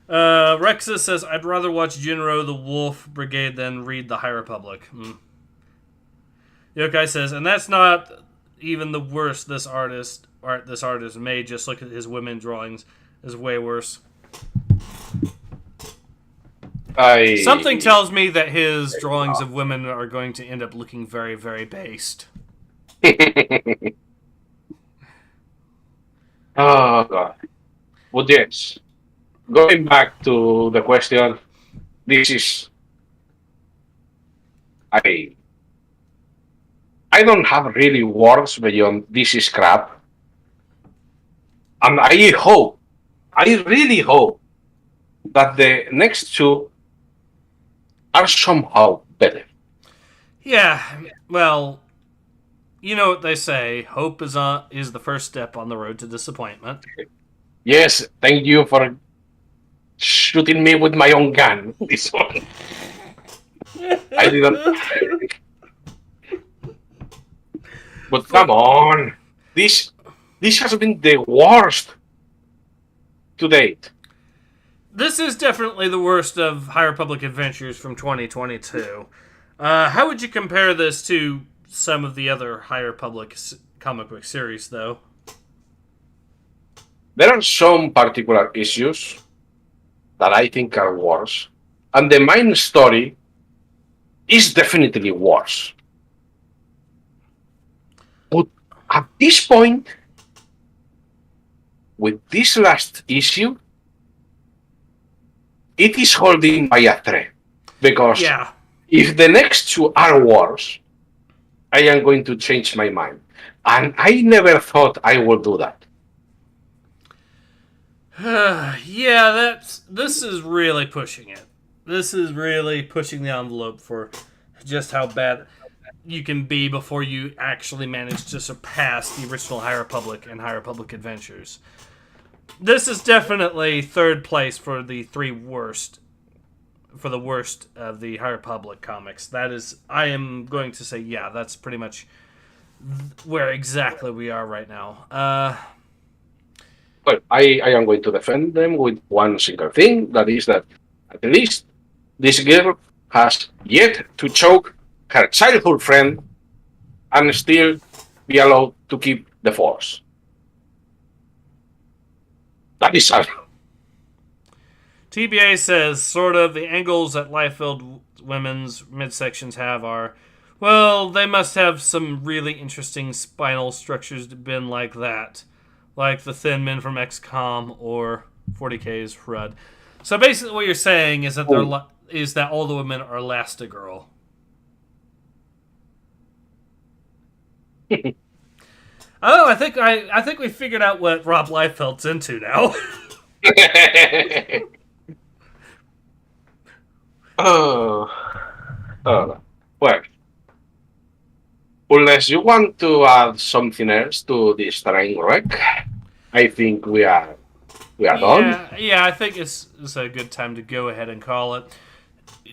Rexa says, I'd rather watch Jinro the Wolf Brigade than read the High Republic. Yokai says, and that's not even the worst this artist made. Just look at his women drawings. Is way worse. Something tells me that his drawings of women are going to end up looking very, very based. Oh, God. Well, yes. Going back to the question, this is... I don't have really words beyond this is crap. And I really hope that the next two are somehow better. Yeah, well, you know what they say, hope is the first step on the road to disappointment. Yes, thank you for shooting me with my own gun. This one. I didn't... But come on, this has been the worst to date. This is definitely the worst of High Republic Adventures from 2022. How would you compare this to some of the other High Republic comic book series, though? There are some particular issues that I think are worse, and the main story is definitely worse. But at this point, with this last issue, it is holding by a thread. Because if the next two are worse, I am going to change my mind. And I never thought I would do that. This is really pushing it. This is really pushing the envelope for just how bad you can be before you actually manage to surpass the original High Republic and High Republic Adventures. This is definitely third place for the worst of the High Republic comics. That is, I am going to say, that's pretty much where exactly we are right now. Well, I am going to defend them with one single thing, that is that at least this girl has yet to choke her childhood friend and still be allowed to keep the Force. That is sad. TBA says, sort of, the angles that life-filled women's midsections have are, well, they must have some really interesting spinal structures to been like that. Like the Thin Men from XCOM or 40K's FRUD. So basically what you're saying is that that all the women are Elastigirl. Oh, I think we figured out what Rob Liefeld's into now. Well, unless you want to add something else to this train wreck, I think we are done. Yeah, I think it's a good time to go ahead and call it.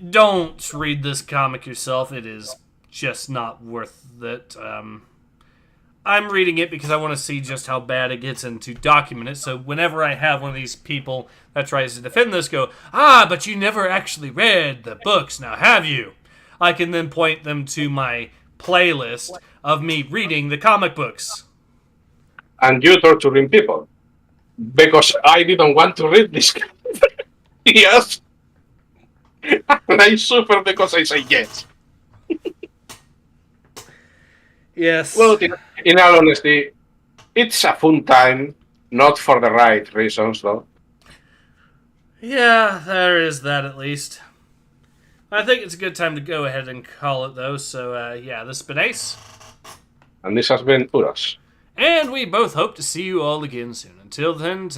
Don't read this comic yourself. It is just not worth it. I'm reading it because I want to see just how bad it gets and to document it. So whenever I have one of these people that tries to defend this go, but you never actually read the books, now have you? I can then point them to my playlist of me reading the comic books. And you torturing people. Because I didn't want to read this. Yes. And I suffer because I say yes. Yes. Well, in all honesty, it's a fun time, not for the right reasons, though. Yeah, there is that at least. I think it's a good time to go ahead and call it, though. So, yeah, this has been Ace. And this has been Uros. And we both hope to see you all again soon. Until then, take